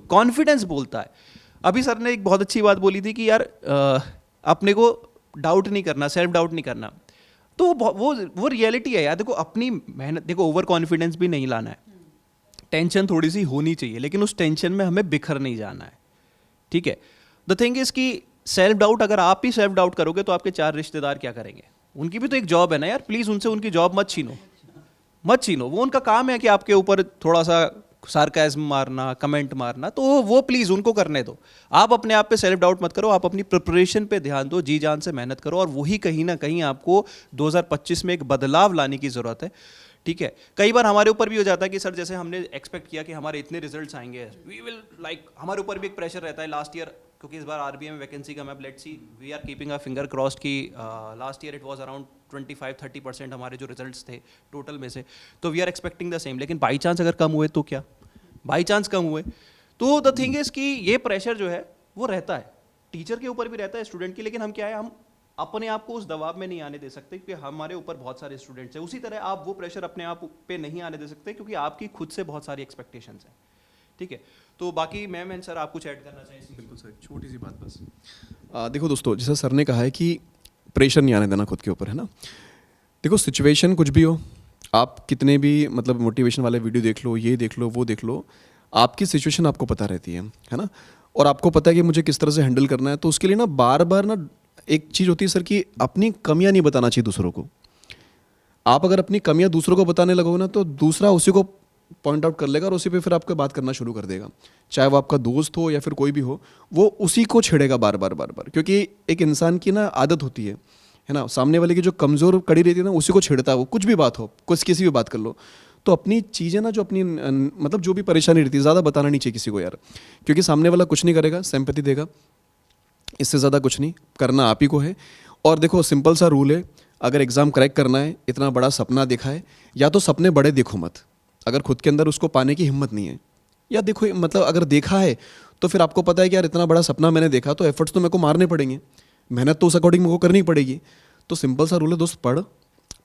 Confidence बोलता है। अभी सर ने एक बहुत अच्छी बात बोली थी कि यार अपने को डाउट नहीं करना, सेल्फ डाउट नहीं करना। तो वो रियलिटी है यार। देखो अपनी मेहनत, देखो ओवर कॉन्फिडेंस भी नहीं लाना है, टेंशन थोड़ी सी होनी चाहिए, लेकिन उस टेंशन में हमें बिखर नहीं जाना है, ठीक है। द थिंग इज कि सेल्फ डाउट, अगर आप ही सेल्फ डाउट करोगे तो आपके 4 रिश्तेदार क्या करेंगे? उनकी भी तो एक जॉब है ना यार, प्लीज़ उनसे उनकी जॉब मत छीनो। वो उनका काम है कि आपके ऊपर थोड़ा सा सार्काज्म मारना, कमेंट मारना, तो वो प्लीज़ उनको करने दो। आप अपने आप पे सेल्फ डाउट मत करो, आप अपनी प्रिपरेशन पे ध्यान दो, जी जान से मेहनत करो, और वही कहीं ना कहीं आपको 2025 में एक बदलाव लाने की ज़रूरत है, ठीक है। कई बार हमारे ऊपर भी हो जाता है कि सर जैसे हमने एक्सपेक्ट किया कि हमारे इतने रिजल्ट्स आएंगे, वी विल लाइक, हमारे ऊपर भी एक प्रेशर रहता है। लास्ट ईयर, क्योंकि इस बार आरबीआई में वैकेंसी कम है, let's see, we are keeping a finger crossed कि last year it was around 25-30% हमारे जो रिजल्ट्स थे टोटल में से, तो we are expecting the same. लेकिन बाई चांस अगर कम हुए तो क्या, बाई चांस कम हुए तो द थिंग इज कि ये प्रेशर जो है वो रहता है, टीचर के ऊपर भी रहता है, स्टूडेंट की। लेकिन हम क्या है, हम अपने आप को उस दबाव में नहीं आने दे सकते क्योंकि हमारे ऊपर बहुत सारे स्टूडेंट्स हैं। उसी तरह आप वो प्रेशर अपने आप पे नहीं आने दे सकते क्योंकि आपकी खुद से बहुत सारी एक्सपेक्टेशंस हैं, ठीक है। तो बाकी मैम एंड सर आप कुछ ऐड करना चाहिए? बिल्कुल सर, छोटी सी बात बस। देखो दोस्तों, जैसा सर ने कहा है कि प्रेशर नहीं आने देना खुद के ऊपर, है ना। देखो सिचुएशन कुछ भी हो, आप कितने भी मतलब मोटिवेशन वाले वीडियो देख लो, ये देख लो, वो देख लो, आपकी सिचुएशन आपको पता रहती है ना। और आपको पता है कि मुझे किस तरह से हैंडल करना है। तो उसके लिए ना बार बार ना एक चीज़ होती है सर कि अपनी कमियां नहीं बताना चाहिए दूसरों को। आप अगर अपनी कमियां दूसरों को बताने लगोगे ना तो दूसरा उसी को पॉइंट आउट कर लेगा और उसी पे फिर आपको बात करना शुरू कर देगा। चाहे वो आपका दोस्त हो या फिर कोई भी हो, वो उसी को छेड़ेगा बार बार। क्योंकि एक इंसान की ना आदत होती है ना, सामने वाले की जो कमज़ोर कड़ी रहती है ना उसी को छेड़ता है वो, कुछ भी बात हो, कुछ किसी भी बात कर लो। तो अपनी चीज़ें ना, जो अपनी मतलब जो भी परेशानी रहती है, ज़्यादा बताना नहीं चाहिए किसी को यार, क्योंकि सामने वाला कुछ नहीं करेगा, सिंपैथी देगा, इससे ज़्यादा कुछ नहीं करना आप ही को है। और देखो सिंपल सा रूल है, अगर एग्ज़ाम क्रैक करना है, इतना बड़ा सपना देखा है, या तो सपने बड़े देखो मत, अगर खुद के अंदर उसको पाने की हिम्मत नहीं है, या देखो मतलब अगर देखा है तो फिर आपको पता है कि यार इतना बड़ा सपना मैंने देखा तो एफर्ट्स तो मेरे को मारने पड़ेंगे, मेहनत तो उस अकॉर्डिंग मेरे को करनी पड़ेगी। तो सिंपल सा रूल है दोस्त,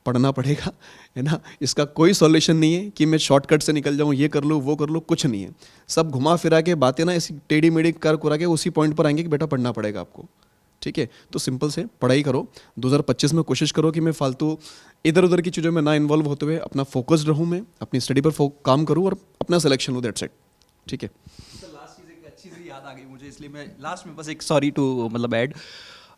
पढ़ना पड़ेगा, है ना। इसका कोई सॉल्यूशन नहीं है कि मैं शॉर्टकट से निकल जाऊँ, ये कर लूँ, वो कर लूँ, कुछ नहीं है। सब घुमा फिरा के बातें ना ऐसी टेढ़ी मेढ़ी कर कुरा के उसी पॉइंट पर आएंगे कि बेटा पढ़ना पड़ेगा आपको, ठीक है। तो सिंपल से पढ़ाई करो। 2025 में कोशिश करो कि मैं फालतू इधर उधर की चीज़ों में ना इन्वॉल्व होते हुए अपना फोकस्ड रहूँ, मैं अपनी स्टडी पर काम करूँ और अपना सिलेक्शन हो, दैट्स इट, ठीक है। लास्ट चीज़ एक अच्छी सी याद आ गई मुझे मुझे, इसलिए मैं लास्ट में बस एक सॉरी टू मतलब ऐड,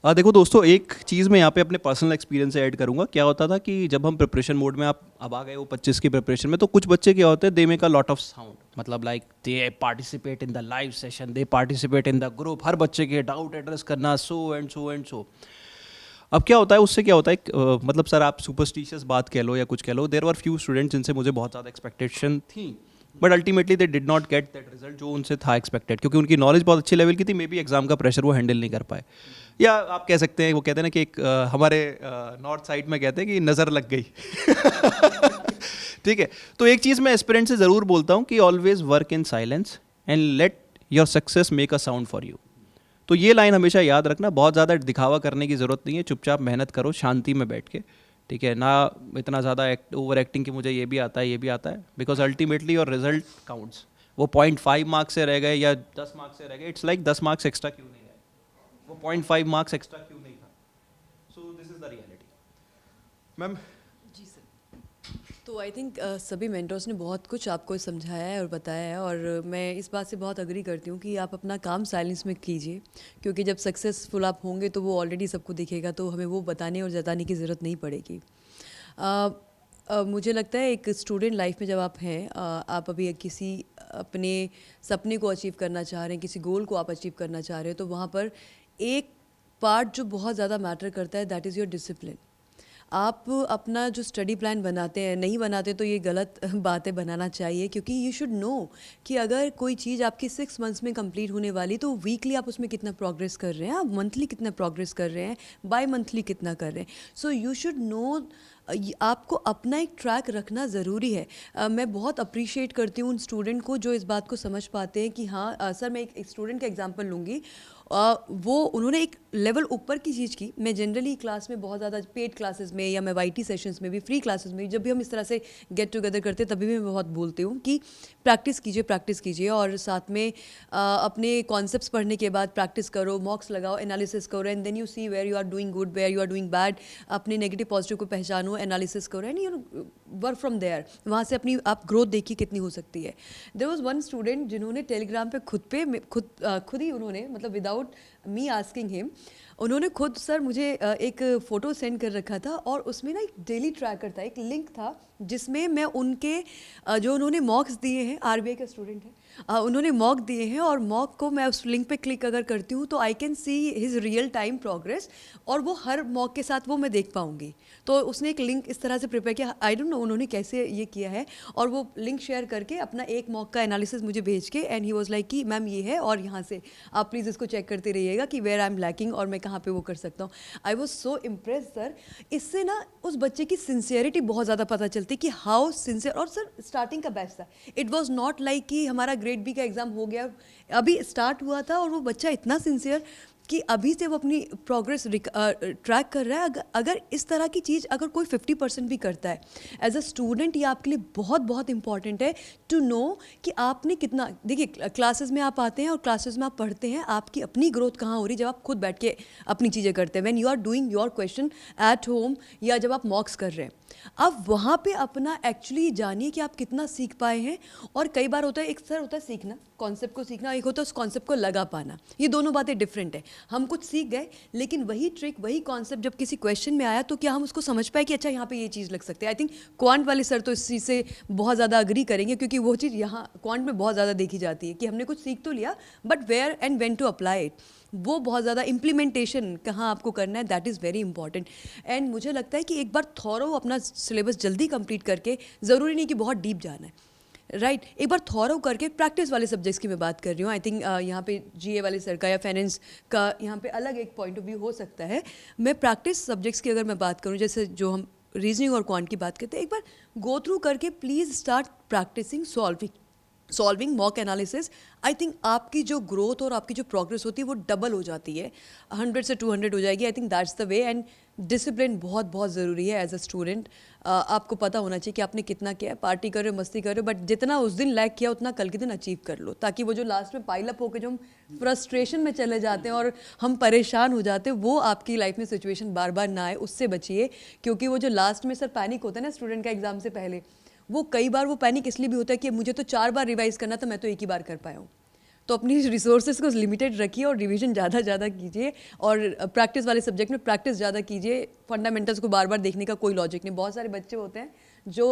देखो दोस्तों, एक चीज़ मैं यहाँ पे अपने पर्सनल एक्सपीरियंस से ऐड करूँगा। क्या होता था कि जब हम प्रिपरेशन मोड में, आप अब आ गए वो 25 की प्रिपरेशन में, तो कुछ बच्चे क्या होते हैं, they make a lot of sound, मतलब like they participate in the live session, they participate in the group, हर बच्चे के डाउट एड्रेस करना, so and so and so. अब क्या होता है, उससे क्या होता है, मतलब सर आप सुपरस्टिशियस बात कह लो या कुछ कह लो, देयर वर फ्यू स्टूडेंट्स जिनसे मुझे बहुत ज़्यादा एक्सपेक्टेशन थी, but ultimately they did not get that result जो उनसे था एक्सपेक्टेड, क्योंकि उनकी नॉलेज बहुत अच्छी लेवल की थी, मे बी एग्जाम का प्रेशर वो हैंडल नहीं कर पाए, या आप कह सकते हैं, वो कहते हैं ना कि एक हमारे नॉर्थ साइड में कहते हैं कि नज़र लग गई। ठीक है, तो एक चीज़ मैं एस्पिरेंट से ज़रूर बोलता हूँ कि always work in silence and let your success make a sound for you. तो ये लाइन हमेशा याद रखना, बहुत ज़्यादा दिखावा करने की ज़रूरत नहीं है, चुपचाप मेहनत करो शांति में बैठ के, ठीक है ना, इतना ज़्यादा ओवर एक्टिंग कि मुझे ये भी आता है ये भी आता है, because ultimately your result counts. वो 0.5 मार्क्स से रह गए या 10 मार्क्स से रह गए, इट्स लाइक 10 मार्क्स एक्स्ट्रा क्यों नहीं आए, वो 0.5 मार्क्स एक्स्ट्रा क्यों नहीं था। So this is the reality. Ma'am जी सर, तो आई थिंक सभी मेंटर्स ने बहुत कुछ आपको समझाया है और बताया है, और मैं इस बात से बहुत अग्री करती हूँ कि आप अपना काम साइलेंस में कीजिए, क्योंकि जब सक्सेसफुल आप होंगे तो वो ऑलरेडी सबको दिखेगा, तो हमें वो बताने और जताने की ज़रूरत नहीं पड़ेगी। मुझे लगता है एक स्टूडेंट लाइफ में जब आप हैं, आप अभी किसी अपने सपने को अचीव करना चाह रहे हैं, किसी गोल को आप अचीव करना चाह रहे हो, तो वहाँ पर एक पार्ट जो बहुत ज़्यादा मैटर करता है, दैट इज़ योर डिसिप्लिन। आप अपना जो स्टडी प्लान बनाते हैं, नहीं बनाते तो ये गलत बात है, बनाना चाहिए, क्योंकि यू शुड नो कि अगर कोई चीज़ आपकी 6 मंथ्स में कंप्लीट होने वाली, तो वीकली आप उसमें कितना प्रोग्रेस कर रहे हैं, आप मंथली कितना प्रोग्रेस कर रहे हैं, बाय मंथली कितना कर रहे हैं। सो यू शुड नो, आपको अपना एक ट्रैक रखना ज़रूरी है। मैं बहुत अप्रिशिएट करती हूँ उन स्टूडेंट को जो इस बात को समझ पाते हैं कि हाँ सर, मैं एक स्टूडेंट का एग्जांपल लूँगी, वो उन्होंने एक लेवल ऊपर की चीज़ की। मैं जनरली क्लास में बहुत ज़्यादा पेड क्लासेस में या मैं वाईटी सेशंस में भी, फ्री क्लासेस में, जब भी हम इस तरह से गेट टुगेदर करते हैं, तभी मैं बहुत बोलती हूँ कि प्रैक्टिस कीजिए, और साथ में अपने कॉन्सेप्ट्स पढ़ने के बाद प्रैक्टिस करो, मॉक्स लगाओ, एनालिसिस करो, and then you see where you are doing good, where you are doing bad, अपने नेगेटिव पॉजिटिव को पहचानो, एनालिसिस करो, and you work from there. वहाँ से अपनी आप ग्रोथ देखिए कितनी हो सकती है। देयर वाज वन स्टूडेंट जिन्होंने टेलीग्राम पे खुद ही उन्होंने, मतलब विदाउट मी आस्किंग हिम, उन्होंने खुद सर मुझे एक फ़ोटो सेंड कर रखा था, और उसमें ना एक डेली ट्रैकर था, एक लिंक था जिसमें मैं उनके जो उन्होंने मॉक्स दिए हैं, आरबीआई का स्टूडेंट है, उन्होंने मॉक दिए हैं, और मॉक को मैं उस लिंक पे क्लिक अगर करती हूँ तो I can see his real time progress, और वो हर मॉक के साथ वो मैं देख पाऊँगी। तो उसने एक लिंक इस तरह से प्रिपेयर किया, आई डोंट नो उन्होंने कैसे ये किया है, और वो लिंक शेयर करके अपना एक मॉक का एनालिसिस मुझे भेज के, एंड ही वाज लाइक कि मैम ये है, और यहाँ से आप प्लीज़ इसको चेक करते रहिएगा कि वेयर आई एम लैकिंग और मैं कहाँ पे वो कर सकता हूँ। I was so impress sir. इससे ना उस बच्चे की सिंसियरिटी बहुत ज़्यादा पता चलती कि हाउ सिंसियर, और सर स्टार्टिंग का बैच था, इट वॉज नॉट लाइक कि हमारा ग्रेड बी का एग्ज़ाम हो गया, अभी स्टार्ट हुआ था, और वो बच्चा इतना सिंसियर कि अभी से वो अपनी प्रोग्रेस ट्रैक कर रहा है। अगर इस तरह की चीज़ अगर कोई 50% भी करता है एज अ स्टूडेंट, ये आपके लिए बहुत बहुत इंपॉर्टेंट है टू नो कि आपने कितना, देखिए क्लासेस में आप आते हैं और क्लासेस में आप पढ़ते हैं, आपकी अपनी ग्रोथ कहाँ हो रही है जब आप खुद बैठ के अपनी चीज़ें करते हैं, when you are doing your question at home, या जब आप मॉक्स कर रहे हैं, आप वहाँ पे अपना एक्चुअली जानिए कि आप कितना सीख पाए हैं। और कई बार होता है, एक सर होता है सीखना, कॉन्सेप्ट को सीखना, एक होता है उस कॉन्सेप्ट को लगा पाना, ये दोनों बातें डिफरेंट है। हम कुछ सीख गए, लेकिन वही ट्रिक, वही कॉन्सेप्ट जब किसी क्वेश्चन में आया तो क्या हम उसको समझ पाए कि अच्छा यहाँ पे ये चीज़ लग सकती है। आई थिंक क्वांट वाले सर तो इस चीज़ से बहुत ज़्यादा अग्री करेंगे, क्योंकि वो चीज़ यहाँ क्वांट में बहुत ज़्यादा देखी जाती है कि हमने कुछ सीख तो लिया, but where and when to apply it, वो बहुत ज़्यादा इम्प्लीमेंटेशन कहाँ आपको करना है, that is very important. And मुझे लगता है कि एक बार थॉरो अपना सिलेबस जल्दी कंप्लीट करके, ज़रूरी नहीं कि बहुत डीप जाना है, राइट एक बार थॉरो करके, प्रैक्टिस वाले सब्जेक्ट्स की मैं बात कर रही हूँ। आई थिंक यहाँ पे जीए वाले सर का या फाइनेंस का यहाँ पे अलग एक पॉइंट ऑफ व्यू हो सकता है। मैं प्रैक्टिस सब्जेक्ट्स की अगर मैं बात करूँ, जैसे जो हम रीजनिंग और क्वांट की बात करते हैं, एक बार गो थ्रू करके please start practising solving mock analysis. I think आपकी जो ग्रोथ और आपकी जो प्रोग्रेस होती है वो डबल हो जाती है, 100 से 200 हो जाएगी। I think that's the way. And discipline बहुत बहुत ज़रूरी है एज अ स्टूडेंट। आपको पता होना चाहिए कि आपने कितना किया है, पार्टी करो मस्ती करो, बट जितना उस दिन लैक किया उतना कल के दिन अचीव कर लो, ताकि वो जो लास्ट में पाइल अप होकर जो हम फ्रस्ट्रेशन में चले जाते हैं और हम परेशान हो जाते हैं, वो आपकी लाइफ में सिचुएशन बार बार ना आए, उससे बचिए। क्योंकि वो जो लास्ट में सर पैनिक होता है ना स्टूडेंट का एग्जाम से पहले, वो कई बार वो पैनिक इसलिए भी होता है कि मुझे तो 4 बार रिवाइज करना था, मैं तो एक ही बार कर पाया हूँ। तो अपनी रिसोर्सेज को लिमिटेड रखिए और रिवीजन ज़्यादा कीजिए और प्रैक्टिस वाले सब्जेक्ट में प्रैक्टिस ज़्यादा कीजिए। फंडामेंटल्स को बार बार देखने का कोई लॉजिक नहीं। बहुत सारे बच्चे होते हैं जो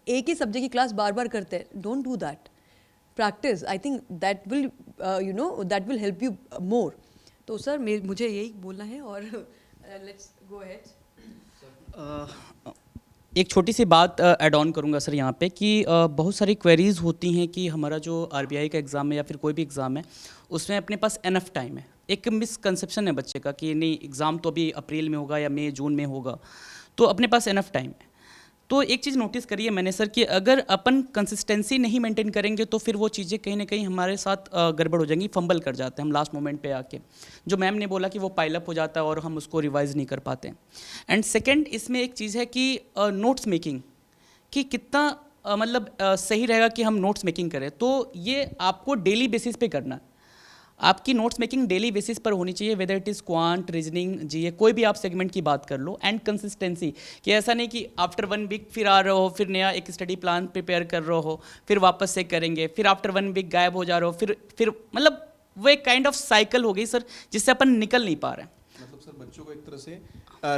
एक ही सब्जेक्ट की क्लास बार बार करते हैं। Don't do that. Practice, I think that will that will help you more. तो सर मुझे यही बोलना है और लेट्स गो अहेड। एक छोटी सी बात ऐड ऑन करूंगा सर यहाँ पे कि बहुत सारी क्वेरीज होती हैं कि हमारा जो आरबीआई का एग्ज़ाम है या फिर कोई भी एग्ज़ाम है उसमें अपने पास एनफ टाइम है। एक मिसकंसेप्शन है बच्चे का कि नहीं एग्ज़ाम तो अभी अप्रैल में होगा या मई जून में होगा, तो अपने पास एनफ टाइम है। तो एक चीज़ नोटिस करिए मैंने सर कि अगर अपन कंसिस्टेंसी नहीं मेंटेन करेंगे तो फिर वो चीज़ें कहीं ना कहीं हमारे साथ गड़बड़ हो जाएंगी, फंबल कर जाते हैं हम लास्ट मोमेंट पे आके। जो मैम ने बोला कि वो पाइलअप हो जाता है और हम उसको रिवाइज नहीं कर पाते। एंड सेकंड इसमें एक चीज़ है कि नोट्स मेकिंग कि कितना मतलब सही रहेगा कि हम नोट्स मेकिंग करें। तो ये आपको डेली बेसिस पे करना है। आपकी नोट्स मेकिंग डेली बेसिस पर होनी चाहिए, whether it is quant, reasoning, GA, कोई भी आप सेगमेंट की बात कर लो। एंड कंसिस्टेंसी कि ऐसा नहीं कि आफ्टर 1 वीक फिर आ रहे हो, फिर नया एक स्टडी प्लान प्रिपेयर कर रहे हो, फिर वापस से करेंगे, फिर आफ्टर 1 वीक गायब हो जा रहे हो, फिर मतलब वो एक काइंड ऑफ साइकिल हो गई सर जिससे अपन निकल नहीं पा रहे हैं। मतलब सर बच्चों को एक तरह से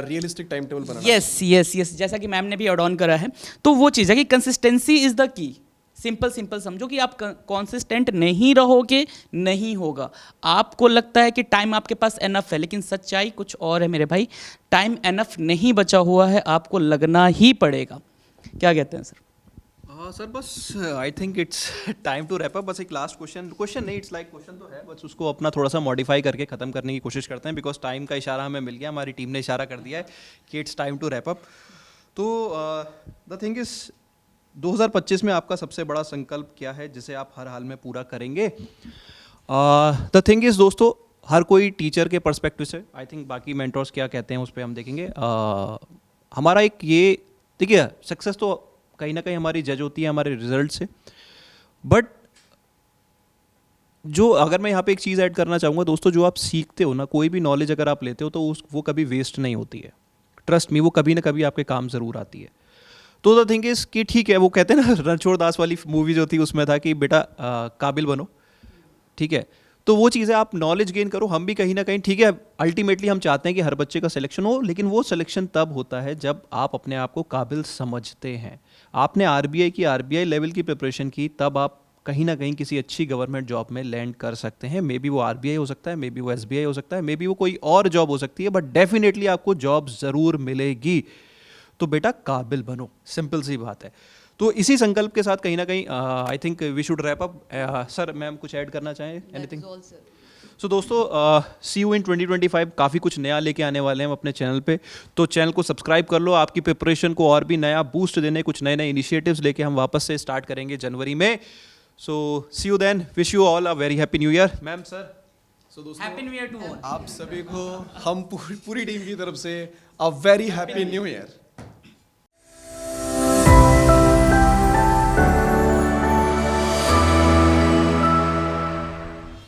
रियलिस्टिक टाइम टेबल बनाना। यस, जैसा कि मैम ने भी एड ऑन करा है। तो वो चीज़ है कि consistency is the key. Simple समझो कि आप कॉन्सिस्टेंट नहीं रहोगे नहीं होगा। आपको लगता है कि टाइम आपके पास एनफ है, लेकिन सच्चाई कुछ और है मेरे भाई। टाइम एनफ नहीं बचा हुआ है, आपको लगना ही पड़ेगा। क्या कहते हैं सर? सर बस I think it's time to wrap up. बस एक लास्ट क्वेश्चन नहीं, इट्स लाइक क्वेश्चन तो है, बस उसको अपना थोड़ा सा मॉडिफाई करके ख़त्म करने की कोशिश करते हैं, बिकॉज टाइम का इशारा हमें मिल गया, हमारी टीम ने इशारा कर दिया है कि it's time to wrap up. तो द थिंग इज 2025 में आपका सबसे बड़ा संकल्प क्या है जिसे आप हर हाल में पूरा करेंगे? द थिंग इज दोस्तों, हर कोई टीचर के पर्सपेक्टिव से, आई थिंक बाकी मेंटर्स क्या कहते हैं उस पर हम देखेंगे। हमारा एक ये देखिए, सक्सेस तो कहीं ना कहीं हमारी जज होती है हमारे रिजल्ट से, बट जो अगर मैं यहाँ पे एक चीज़ ऐड करना चाहूँगा दोस्तों, जो आप सीखते हो ना, कोई भी नॉलेज अगर आप लेते हो तो वो कभी वेस्ट नहीं होती है। ट्रस्ट मी, वो कभी ना कभी आपके काम ज़रूर आती है। तो द थिंग इज़ कि ठीक है, वो कहते हैं ना रणछोड़ दास वाली मूवी जो थी उसमें था कि बेटा काबिल बनो, ठीक है। तो वो चीज़ें आप नॉलेज गेन करो। हम भी कहीं ना कहीं, ठीक है, अल्टीमेटली हम चाहते हैं कि हर बच्चे का सिलेक्शन हो, लेकिन वो सिलेक्शन तब होता है जब आप अपने आप को काबिल समझते हैं। आपने आरबीआई लेवल की प्रिपरेशन की, तब आप कहीं ना कहीं किसी अच्छी गवर्नमेंट जॉब में लैंड कर सकते हैं। मे बी वो आरबीआई हो सकता है, मे बी वो एसबीआई हो सकता है, मे बी वो कोई और जॉब हो सकती है, बट डेफिनेटली आपको जॉब ज़रूर मिलेगी। तो बेटा काबिल बनो, सिंपल सी बात है। तो इसी संकल्प के साथ कहीं ना कहीं I think we should wrap up. Sir, ma'am कुछ ऐड करना चाहें? एनीथिंग? सो दोस्तों, सी यू इन 2025। काफ़ी कुछ नया लेके आने वाले हैं हम अपने चैनल पे, तो चैनल को सब्सक्राइब कर लो। आपकी प्रिपरेशन को और भी नया बूस्ट देने कुछ नए नए इनिशिएटिव्स लेके हम वापस से स्टार्ट करेंगे जनवरी में। So see you then, wish you all a very happy new year. Ma'am, sir. So दोस्तों, happy new year to all. आप सभी को हम पूरी टीम की तरफ से a very happy new year.